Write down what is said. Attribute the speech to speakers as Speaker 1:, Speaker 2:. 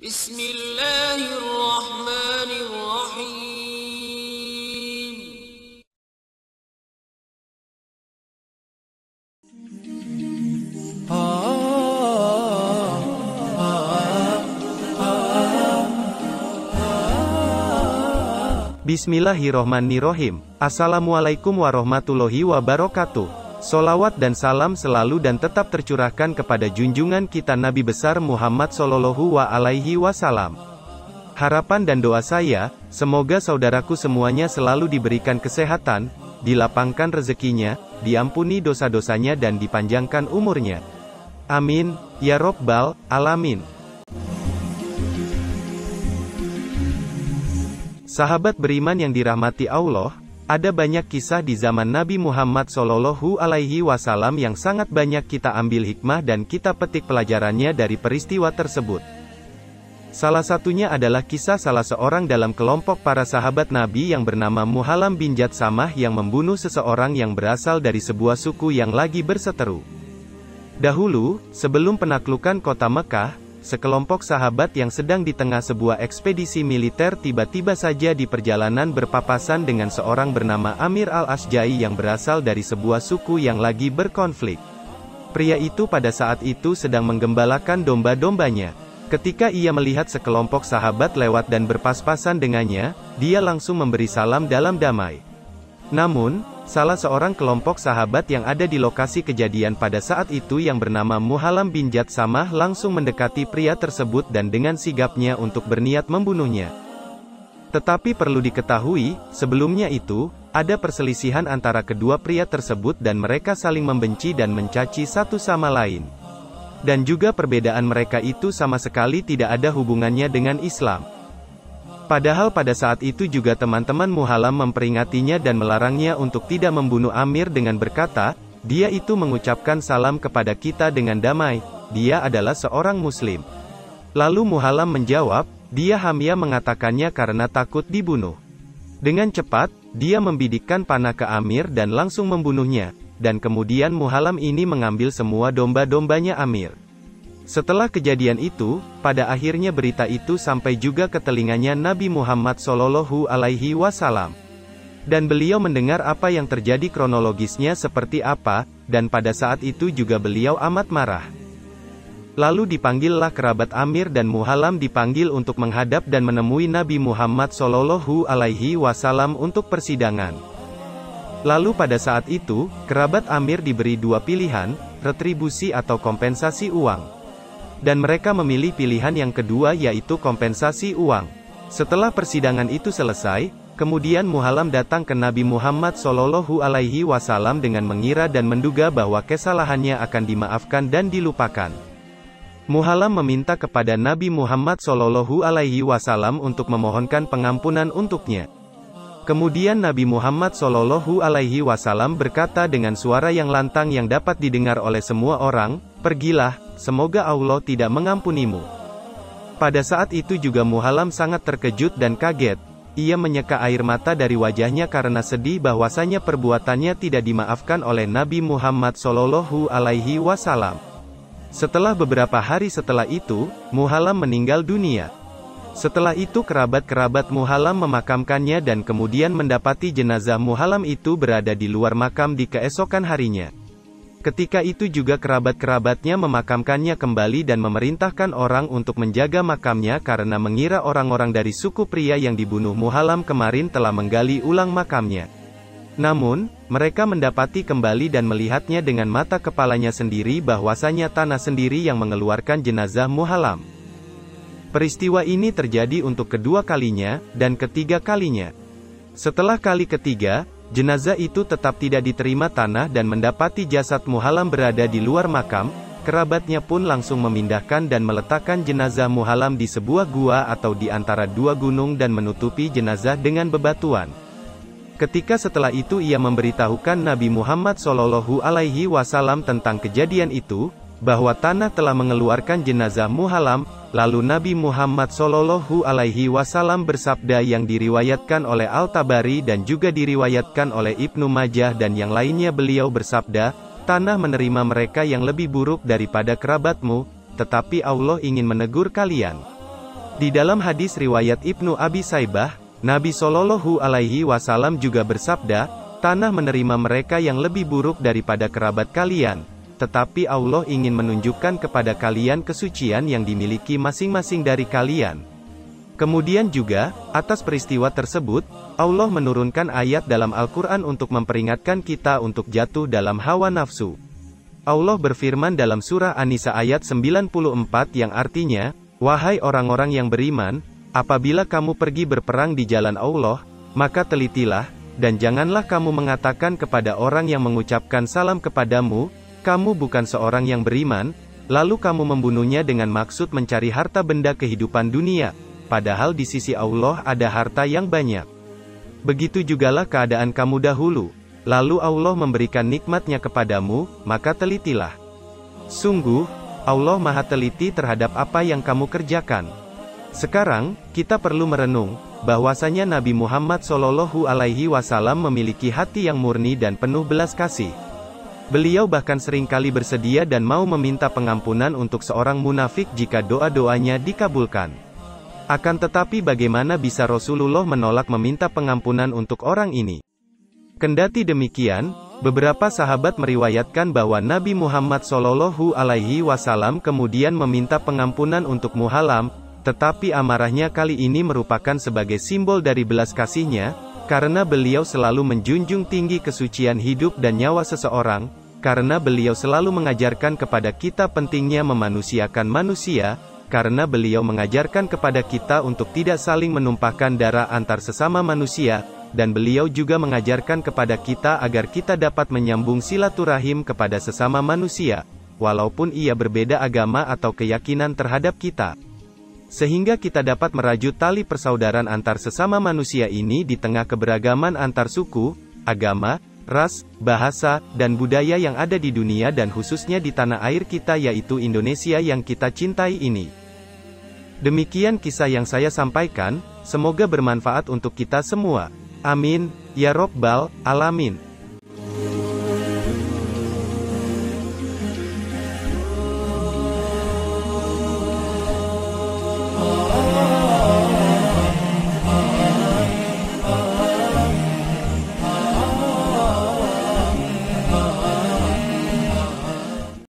Speaker 1: Bismillahirrahmanirrahim.
Speaker 2: Bismillahirrohmanirrohim. Assalamualaikum warahmatullahi wabarakatuh. Solawat dan salam selalu dan tetap tercurahkan kepada junjungan kita Nabi besar Muhammad Sallallahu Alaihi Wasallam. Harapan dan doa saya, semoga saudaraku semuanya selalu diberikan kesehatan, dilapangkan rezekinya, diampuni dosa-dosanya dan dipanjangkan umurnya. Amin, ya Rabbal Alamin. Sahabat beriman yang dirahmati Allah, ada banyak kisah di zaman Nabi Muhammad Sallallahu Alaihi Wasallam yang sangat banyak kita ambil hikmah dan kita petik pelajarannya dari peristiwa tersebut. Salah satunya adalah kisah salah seorang dalam kelompok para sahabat Nabi yang bernama Muhallam bin Jatsamah yang membunuh seseorang yang berasal dari sebuah suku yang lagi berseteru. Dahulu, sebelum penaklukan kota Mekah, sekelompok sahabat yang sedang di tengah sebuah ekspedisi militer tiba-tiba saja di perjalanan berpapasan dengan seorang bernama Amir al-Ashja'i yang berasal dari sebuah suku yang lagi berkonflik. Pria itu pada saat itu sedang menggembalakan domba-dombanya. Ketika ia melihat sekelompok sahabat lewat dan berpas-pasan dengannya, dia langsung memberi salam dalam damai. Namun, salah seorang kelompok sahabat yang ada di lokasi kejadian pada saat itu yang bernama Muhallam bin Jatsamah langsung mendekati pria tersebut dan dengan sigapnya untuk berniat membunuhnya. Tetapi perlu diketahui, sebelumnya itu, ada perselisihan antara kedua pria tersebut dan mereka saling membenci dan mencaci satu sama lain. Dan juga perbedaan mereka itu sama sekali tidak ada hubungannya dengan Islam. Padahal pada saat itu juga teman-teman Muhallam memperingatinya dan melarangnya untuk tidak membunuh Amir dengan berkata, dia itu mengucapkan salam kepada kita dengan damai, dia adalah seorang muslim. Lalu Muhallam menjawab, dia hanya mengatakannya karena takut dibunuh. Dengan cepat, dia membidikkan panah ke Amir dan langsung membunuhnya, dan kemudian Muhallam ini mengambil semua domba-dombanya Amir. Setelah kejadian itu, pada akhirnya berita itu sampai juga ke telinganya Nabi Muhammad Sallallahu Alaihi Wasallam. Dan beliau mendengar apa yang terjadi kronologisnya seperti apa, dan pada saat itu juga beliau amat marah. Lalu dipanggillah kerabat Amir dan Muhallam dipanggil untuk menghadap dan menemui Nabi Muhammad Sallallahu Alaihi Wasallam untuk persidangan. Lalu pada saat itu, kerabat Amir diberi dua pilihan, retribusi atau kompensasi uang. Dan mereka memilih pilihan yang kedua yaitu kompensasi uang. Setelah persidangan itu selesai, kemudian Muhallam datang ke Nabi Muhammad Sallallahu Alaihi Wasallam dengan mengira dan menduga bahwa kesalahannya akan dimaafkan dan dilupakan. Muhallam meminta kepada Nabi Muhammad Sallallahu Alaihi Wasallam untuk memohonkan pengampunan untuknya. Kemudian Nabi Muhammad Sallallahu Alaihi Wasallam berkata dengan suara yang lantang yang dapat didengar oleh semua orang, pergilah, semoga Allah tidak mengampunimu. Pada saat itu juga Muhallam sangat terkejut dan kaget. Ia menyeka air mata dari wajahnya karena sedih bahwasanya perbuatannya tidak dimaafkan oleh Nabi Muhammad Sallallahu Alaihi Wasallam. Setelah beberapa hari setelah itu, Muhallam meninggal dunia. Setelah itu kerabat-kerabat Muhallam memakamkannya dan kemudian mendapati jenazah Muhallam itu berada di luar makam di keesokan harinya. Ketika itu juga kerabat-kerabatnya memakamkannya kembali dan memerintahkan orang untuk menjaga makamnya karena mengira orang-orang dari suku pria yang dibunuh Muhallam kemarin telah menggali ulang makamnya. Namun, mereka mendapati kembali dan melihatnya dengan mata kepalanya sendiri bahwasanya tanah sendiri yang mengeluarkan jenazah Muhallam. Peristiwa ini terjadi untuk kedua kalinya, dan ketiga kalinya. Setelah kali ketiga, jenazah itu tetap tidak diterima tanah dan mendapati jasad Muhallam berada di luar makam, kerabatnya pun langsung memindahkan dan meletakkan jenazah Muhallam di sebuah gua atau di antara dua gunung dan menutupi jenazah dengan bebatuan. Ketika setelah itu ia memberitahukan Nabi Muhammad Sallallahu Alaihi Wasallam tentang kejadian itu, bahwa tanah telah mengeluarkan jenazah Muhallam, lalu Nabi Muhammad Sallallahu Alaihi Wasallam bersabda yang diriwayatkan oleh Al-Tabari dan juga diriwayatkan oleh Ibnu Majah dan yang lainnya beliau bersabda, tanah menerima mereka yang lebih buruk daripada kerabatmu, tetapi Allah ingin menegur kalian. Di dalam hadis riwayat Ibnu Abi Saibah, Nabi Shallallahu Alaihi Wasallam juga bersabda, tanah menerima mereka yang lebih buruk daripada kerabat kalian, tetapi Allah ingin menunjukkan kepada kalian kesucian yang dimiliki masing-masing dari kalian. Kemudian juga, atas peristiwa tersebut, Allah menurunkan ayat dalam Al-Quran untuk memperingatkan kita untuk jatuh dalam hawa nafsu. Allah berfirman dalam surah An-Nisa ayat 94 yang artinya, wahai orang-orang yang beriman, apabila kamu pergi berperang di jalan Allah, maka telitilah, dan janganlah kamu mengatakan kepada orang yang mengucapkan salam kepadamu, kamu bukan seorang yang beriman, lalu kamu membunuhnya dengan maksud mencari harta benda kehidupan dunia, padahal di sisi Allah ada harta yang banyak. Begitu jugalah keadaan kamu dahulu, lalu Allah memberikan nikmatnya kepadamu, maka telitilah. Sungguh, Allah Maha Teliti terhadap apa yang kamu kerjakan. Sekarang, kita perlu merenung, bahwasanya Nabi Muhammad Shallallahu Alaihi Wasallam memiliki hati yang murni dan penuh belas kasih. Beliau bahkan seringkali bersedia dan mau meminta pengampunan untuk seorang munafik jika doa-doanya dikabulkan. Akan tetapi bagaimana bisa Rasulullah menolak meminta pengampunan untuk orang ini? Kendati demikian, beberapa sahabat meriwayatkan bahwa Nabi Muhammad Shallallahu Alaihi Wasallam kemudian meminta pengampunan untuk Muhallam, tetapi amarahnya kali ini merupakan sebagai simbol dari belas kasihnya, karena beliau selalu menjunjung tinggi kesucian hidup dan nyawa seseorang, karena beliau selalu mengajarkan kepada kita pentingnya memanusiakan manusia, karena beliau mengajarkan kepada kita untuk tidak saling menumpahkan darah antar sesama manusia, dan beliau juga mengajarkan kepada kita agar kita dapat menyambung silaturahim kepada sesama manusia, walaupun ia berbeda agama atau keyakinan terhadap kita. Sehingga kita dapat merajut tali persaudaraan antar sesama manusia ini di tengah keberagaman antar suku, agama, ras, bahasa, dan budaya yang ada di dunia dan khususnya di tanah air kita yaitu Indonesia yang kita cintai ini. Demikian kisah yang saya sampaikan, semoga bermanfaat untuk kita semua. Amin, ya Rabbal Alamin.